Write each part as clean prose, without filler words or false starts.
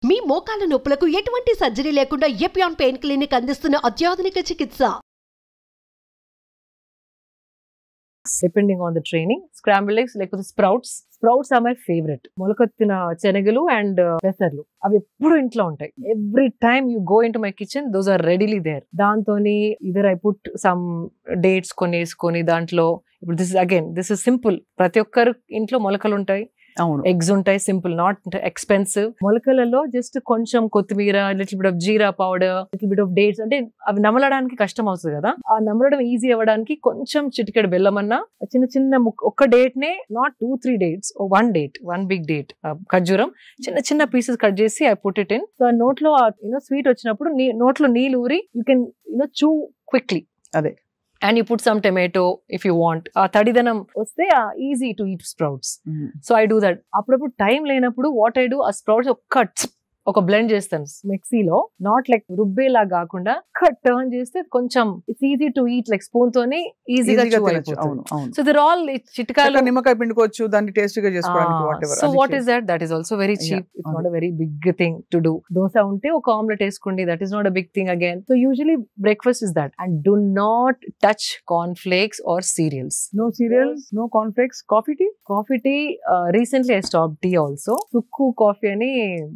మీ మోకాల నొప్పులకు ఎటువంటి సర్జరీ లేకుండా ఎపియాన్ పెయిన్ క్లినిక్ అందిస్తున్న అత్యాధునిక చికిత్స. Depending on the training, scrambled eggs లేకపోతే sprouts are my favorite. మొలకొత్తిన శనగలు అండ్ పెసర్లు అవి ఎప్పుడు ఇంట్లో ఉంటాయి. Every time you go into my kitchen those are readily there. దాంతోని either I put some dates కొన్ని వేసుకొని దాంట్లో ఇప్పుడు దిస్ ఇస్ సింపుల్. ప్రతి ఒక్కరు ఇంట్లో మొలకలు ఉంటాయి, ఎగ్స్ ఉంటాయి, సింపుల్, నాట్ ఎక్స్పెన్సివ్. మొలకలలో జస్ట్ కొంచెం కొత్తిమీర, little bit of jeera powder, little bit of dates, అంటే అవి నమలడానికి కష్టం అవుతుంది కదా, ఆ నమలడం ఈజీ అవ్వడానికి కొంచెం చిటికెడు బెల్లం అన్న, చిన్న చిన్న ఒక్క డేట్ నే, not 2-3 dates, one big date, ఖర్జూరం చిన్న చిన్న పీసెస్ కట్ చేసి I put it in. So నోట్లో స్వీట్ వచ్చినప్పుడు నోట్లో నీళ్ళు ఊరి యూ కెన్ చూ క్విక్లీ. అదే. And you put some tomato if you want. Tadidanam vaste easy to eat sprouts. So I do that. Appudu time lenapudu what I do, a sprouts ఒక blend చేస్తాను మిక్సీలో, not like రుబ్బేలా కాకుండా turn చేస్తే కొంచెం it's easy to eat, like spoon తోనే ఈజీగా అయిపోతుంది. So there all చిట్కాలు, నిమ్మకాయ పిండుకోవచ్చు దాన్ని టేస్టీగా చేసుకోవడానికి, whatever. So what is that is also very cheap. It's not a very big thing to do. Dosa ఉంటే ఒక ఆమ్లెట్ వేసుకోండి, that is not a big thing again. So usually breakfast is that. And do not touch corn flakes or cereals. No cereals, no corn flakes. Coffee tea, recently I stopped tea also. Sukku coffee ani,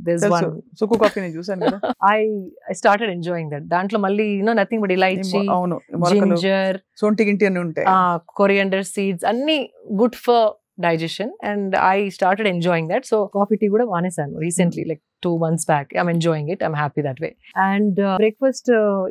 there's one. Sukku coffee ని చూసాను కదా. I started enjoying that. దాంట్లో మళ్ళీ nothing but elaichi, ginger, సొంటి గింటి అన్ని ఉంటాయి, coriander seeds, అన్ని good for digestion, and I started enjoying that. So coffee tea kuda vanesanu recently, like 2 months back. I'm enjoying it. I'm happy that way. And breakfast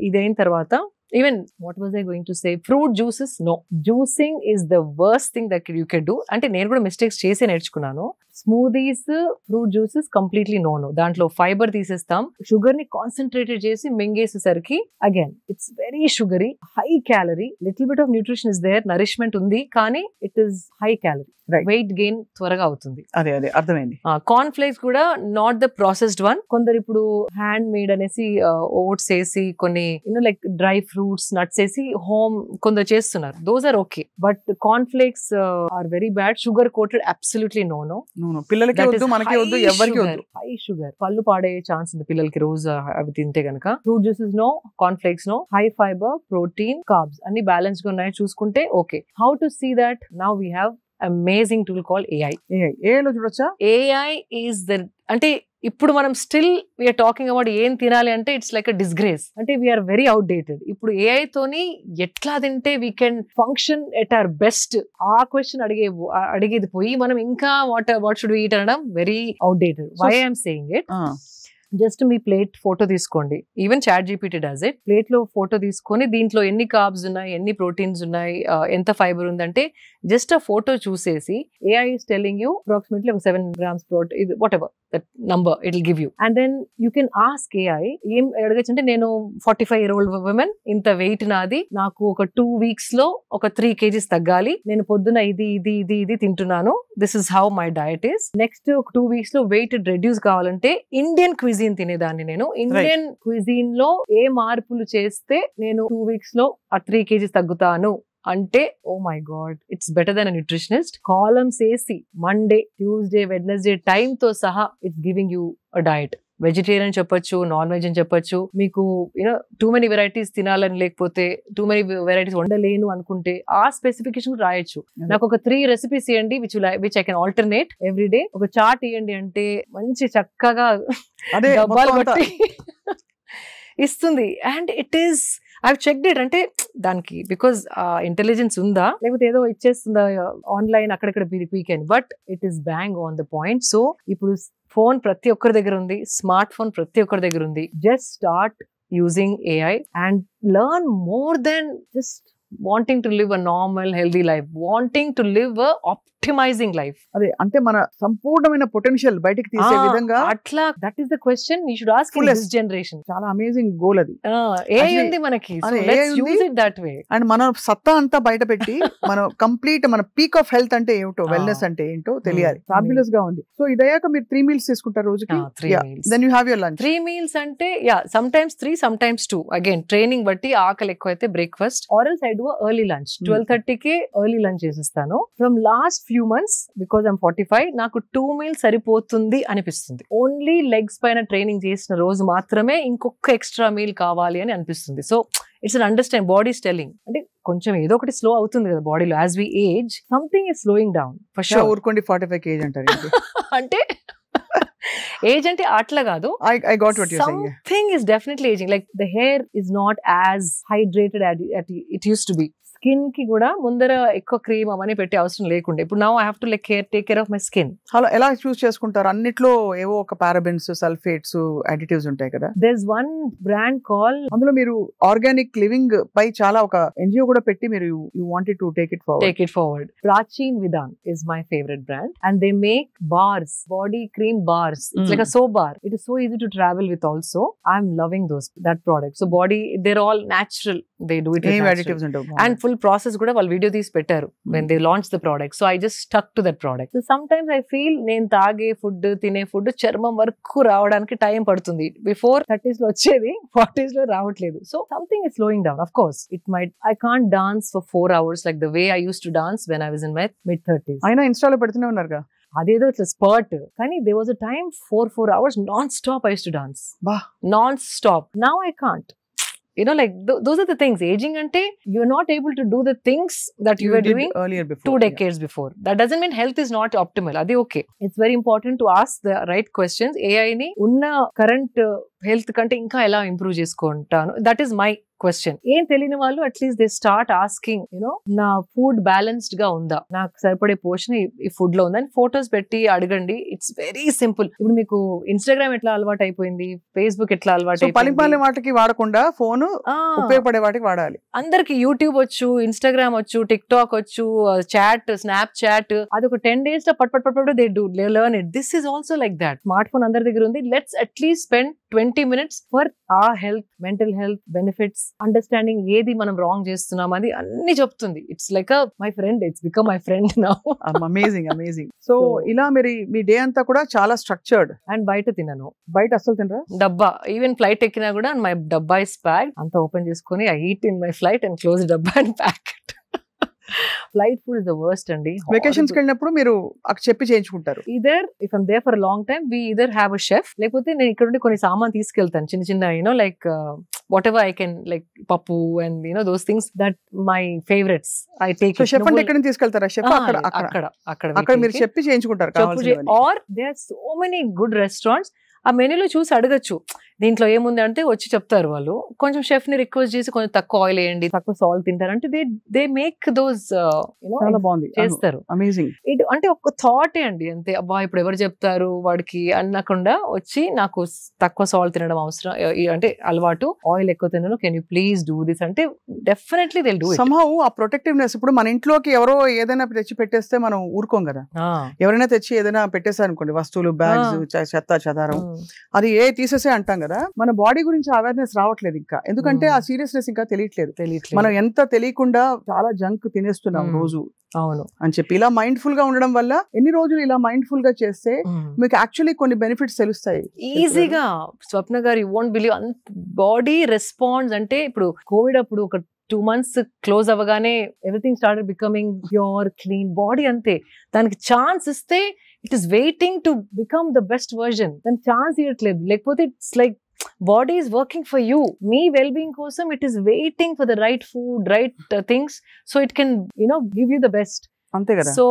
idain tarvata, even what was I going to say, fruit juices, no. Juicing is the worst thing that you can do. Ante nenu kuda mistakes chese nerchukunnanu. Smoothies, fruit juices completely no. Dantlo fiber తీసేస్తాం, sugar ని concentrated చేసి మింగేసేసరికి again it's very sugary, high calorie. Little bit of nutrition is there, nourishment ఉంది, కానీ it is high calorie. Weight gain త్వరగా అవుతుంది. అదే అర్థమైంది. కార్న్ ఫ్లేక్స్ కూడా నాట్ ద ప్రాసెస్డ్ వన్. కొందరు ఇప్పుడు హ్యాండ్ మేడ్ అనేసి ఓట్స్ వేసి కొన్ని లైక్ డ్రై ఫ్రూట్స్, నట్స్ వేసి హోమ్ కొందరు చేస్తున్నారు. Those are okay, but corn flakes are very bad. Sugar coated, absolutely no. పిల్లలకి వద్దు, మనకి వద్దు, ఎవరికి వద్దు. హై షుగర్, పళ్ళు పాడయ్యే ఛాన్స్ ఉంది పిల్లలకి రోజు అవి తింటే గనక. Fruit juices no, corn flakes no. High fibre, protein, carbs అన్ని బ్యాలెన్స్ గా ఉన్నాయి చూసుకుంటే okay. How to see that? Now we have amazing tool called AI. AI లో చూడొచ్చా? AI is the, అంటే ఇప్పుడు మనం స్టిల్ వీఆర్ టాకింగ్ అబౌట్ ఏం తినాలి అంటే ఇట్స్ లైక్ అ డిస్గ్రేస్. అంటే వీఆర్ వెరీ అవుట్డేటెడ్. ఇప్పుడు AI తోని ఎట్లా తింటే we can function at our best, ఆ క్వశ్చన్ అడిగేది పోయి మనం ఇంకా వాట్ షుడ్ వి ఈట్ అనడం very outdated. Why I'm saying it, just మీ ప్లేట్ ఫోటో తీసుకోండి. Even chat GPT does it. Plate లో ఫోటో తీసుకొని దీంట్లో ఎన్ని కార్బ్స్ ఉన్నాయి, ఎన్ని ప్రోటీన్స్ ఉన్నాయి, ఎంత ఫైబర్ ఉందంటే జస్ట్ ఆ ఫోటో చూసేసి AI is telling you approximately 7 grams protein, whatever that number it will give you. And then you can ask AI, ఏం అడగచ్చు అంటే, నేను 45-year-old woman, ఇంత వెయిట్ నాది, నాకు ఒక 2 weeks లో ఒక 3 kgs తగ్గాలి, నేను పొద్దున ఇది తింటున్నాను, this is how my diet is. Next 2 weeks లో వెయిట్ రెడ్యూస్ కావాలంటే ఇండియన్ క్విజీన్ తినేదాన్ని నేను. ఇండియన్ క్విజీన్ లో ఏ మార్పులు చేస్తే నేను 2 weeks లో ఆ 3 kgs తగ్గుతాను అంటే, oh my God, it's better than a nutritionist. Columns వేసి మండే, ట్యూస్డే, వెడ్నెస్డే టైమ్ తో సహా it's giving you a diet. Vegetarian చెప్పొచ్చు, నాన్ వెజ్ అని చెప్పొచ్చు. మీకు టూ మెనీ వెరైటీస్ తినాలని, లేకపోతే టూ మెనీ వెరైటీస్ వండలేను అనుకుంటే ఆ స్పెసిఫికేషన్ రాయొచ్చు. నాకు ఒక 3 recipes ఇవ్వండి which I can alternate every day. ఒక చార్ట్ ఇవ్వండి అంటే మంచి చక్కగా డబ్బాలు కొట్టి ఇస్తుంది. And it is, I checked it. అంటే దానికి బికాస్ ఇంటెలిజెన్స్ ఉందా, లేకపోతే ఏదో ఇచ్చేస్తుందా ఆన్లైన్ అక్కడక్కడ పీకెన్, but it is bang on the point. So ఇప్పుడు ఫోన్ ప్రతి ఒక్కరి దగ్గర ఉంది, స్మార్ట్ ఫోన్ ప్రతి ఒక్కరి దగ్గర ఉంది. Just start using AI and learn more than just wanting to live a normal healthy life, wanting to live a optimising life. అదే, అంటే మన సంపూర్ణమైన పొటెన్షియల్ బయటికి తీసే విధంగా అట్లా. That is the question you should ask in this generation. చాలా amazing goal అది. AI ఉంది మనకి, so let's use it that way. And మన సత్తా అంతా బయట పెట్టి మనం కంప్లీట్ మన పీక్ ఆఫ్ హెల్త్ అంటే ఏమిటో, వెల్నెస్ అంటే ఏంటో తెలియాలి. ఫ్యాబులస్ గా ఉంది. సో ఇదయ్యాక మీరు 3 meals తీసుకుంటారు రోజుకి? 3 meals. Then you have your lunch. 3 meals అంటే some times 3, some times 2. Again training బట్టి, ఆకలి ఎక్కువ అయితే breakfast, or else I do a early lunch. 12:30కి early lunch చేసేస్తాను. From last few months, because I'm 45, నాకు 2 meals సరిపోతుంది అనిపిస్తుంది. ఓన్లీ లెగ్స్ పైన ట్రైనింగ్ చేసిన రోజు మాత్రమే ఇంకొక ఎక్స్ట్రా మీల్ కావాలి అని అనిపిస్తుంది. So it's an understand, body stalling అంటే కొంచెం ఏదో ఒకటి స్లో అవుతుంది కదా బాడీలో. As we age something is slowing down for sure. ఊరుకోండి 45 kg అంటారు. అంటే ఏజ్ అంటే అట్లా కాదు. I got what you're saying. Something is definitely aging. Like the hair is not as hydrated as it used to be. Skin కి కూడా ముందర ఎక్కువ క్రీమ్ అవన్నీ పెట్టే అవసరం లేకుండా ఇప్పుడు now I have to take care of my skin. అలా ఎలా చూస్ చేసుకుంటారు? అన్నిట్లో ఏవో ఒక పారాబెన్స్, సల్ఫేట్స్, అడిటివ్స్ ఉంటాయి కదా. There's one brand called, అందులో మీరు ఆర్గానిక్ లివింగ్ పై చాలా ఒక ఎన్జిఓ కూడా పెట్టి మీరు you wanted to take it forward. Prachin Vidhan is my favorite brand and they make bars, body cream bars. It's like a soap bar. It is so easy to travel with also. I'm loving that product. So body, they're all natural. They do it with natural. Additives And full process కూడా వాళ్ళు video తీసి పెట్టారు when they launched the product. So I just stuck to that product. So sometimes I feel నేను తాగే food, తినే food చర్మం వరకు రావడానికి టైం పడుతుంది. Before 30s లో వచ్చేది 40s లో రావట్లేదు. So something is slowing down. Of course, I can't dance for 4 hours like the way I used to dance when I was in my mid-30s. అయినా ఇన్స్టాలో పెడుతూనే ఉన్నారుగా. అదేదో ఇట్లా స్పర్ట్. కానీ there was a time 4 hours non-stop I used to dance. Non-stop. Now I can't. You know, like those are the things. Aging ante you're not able to do the things that you were doing earlier before, 2 decades before. That doesn't mean health is not optimal. Adi okay. It's very important to ask the right questions. AI ni unna current health kante inka ela improve chesukontanu. That is my question. ఏం తెలియని వాళ్ళు at least they start asking, you know నా food balanced గా ఉందా, నాకు సరిపడే పోషణ ఈ ఫుడ్ లో ఉందా అని ఫోటోస్ పెట్టి అడగండి. It's very simple. ఇప్పుడు మీకు ఇన్స్టాగ్రామ్ ఎట్లా అలవాటు అయిపోయింది, ఫేస్బుక్ ఎట్లా అలవాటు అయిపోయింది, పలిపాలే వాటికి వాడకుండా ఫోన్ ఉపయోగపడే వాటికి వాడాలి. అందరికి యూట్యూబ్ వచ్చు, ఇన్స్టాగ్రామ్ వచ్చు, టిక్ టాక్ వచ్చు, చాట్, స్నాప్ చాట్, అది ఒక 10 days లో పట్ they do learn it. This is also like that. Smart phone అందరి దగ్గర ఉంది. Let's at least spend 20 minutes for our health, mental health, benefits, understanding ఏది మనం రాంగ్ చేస్తున్నాం అది అన్ని చెప్తుంది. It's like my friend. It's become my friend now. Amazing. So ఇలా మీ డే అంతా కూడా చాలా స్ట్రక్చర్డ్. అండ్ బయట తినను. బయట అసలు తినరా? డబ్బా, ఈవెన్ ఫ్లైట్ ఎక్కినా కూడా మై డబ్బా ఇస్ ప్యాక్డ్. అంతా ఓపెన్ చేసుకుని I eat in my flight and close డబ్బా and pack it. Flight food is the worst అండి. వెకేషన్స్ కి వెళ్ళినప్పుడు మీరు అక్కడ చెప్పి చేయించుకుంటారు. Either if I'm there for a long time we either have a chef, లేకపోతే నేను ఇక్కడ నుండి కొన్ని సామాన్ తీసుకెళ్తాను చిన్న చిన్న, you know like whatever I can, like pappu and you know those things that my favorites I take. So chef అంటే ఎక్కడ నుంచి తీసుకెళ్తారా? షెఫ్ అక్కడ మీరు చెప్పి చేయించుకుంటారు కావాల్సినవి. Or there are so many good restaurants. ఆ మెనూలో చూసి అడగచ్చు దీంట్లో ఏముంది అంటే వచ్చి చెప్తారు వాళ్ళు. కొంచెం షెఫ్ ని రిక్వెస్ట్ చేసి కొంచెం తక్కువ ఆయిల్ వేయండి, తక్కువ సాల్ట్ తింటారంటే దే మేక్ దోస్ చేస్తారు. అమేజింగ్. ఇట్ అంటే ఒక థాటే అండి అంతే. అబ్బా ఇప్పుడు ఎవరు చెప్తారు వాడికి అనకుండా వచ్చి నాకు తక్కువ సాల్ట్ తినడం అవసరం అంటే అలవాటు, ఆయిల్ ఎక్కువ తినను, can you please do this అంటే definitely they do it. Somehow ఆ ప్రొటెక్టివ్నెస్. ఇప్పుడు మన ఇంట్లోకి ఎవరో ఏదైనా తెచ్చి పెట్టేస్తే మనం ఊరుకోం కదా. ఎవరైనా తెచ్చి ఏదైనా పెట్టేశారు అనుకోండి, వస్తువులు, బ్యాగ్స్, చెత్త చెదారం, అది తీసేసే అంటాం కదా. మన బాడీ గురించి అవేర్నెస్ రావట్లేదు ఇంకా. ఎందుకంటే ఆ సీరియస్నెస్ ఇంకా తెలియట్లేదు. మనం ఎంత తెలియకుండా చాలా జంక్ తినేస్తున్నాం రోజు. అవును అని చెప్పి ఇలా మైండ్ఫుల్ గా ఉండడం వల్ల ఎన్ని రోజులు ఇలా మైండ్ఫుల్ గా చేస్తే మీకు యాక్చువల్లీ కొన్ని బెనిఫిట్స్ తెలుస్తాయి ఈజీగా. స్వప్న గారు, you won't believe, body response అంటే ఇప్పుడు కోవిడ్ అప్పుడు ఒక 2 months క్లోజ్ అవ్వగానే everything started becoming pure, clean body. అంతే. దానికి ఛాన్స్ ఇస్తే it is waiting to become the best version. దానికి ఛాన్స్ ఇవ్వట్లేదు. లేకపోతే it's like body is working for you. మీ వెల్ బీయింగ్ కోసం it is waiting for the right food, right things, so it can you know give you the best. అంతే కదా. So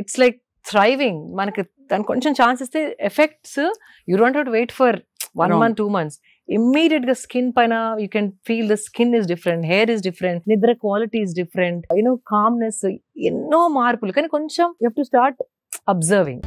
it's like thriving. మనకి దానికి కొంచెం chance ఇస్తే effects you don't have to wait for 1 month, 2 months. Immediate గా skin పైన you can feel the skin is different, hair is different, నిద్ర quality is different, you know, calmness, ఎన్నో మార్పులు. కానీ కొంచెం you have to start observing.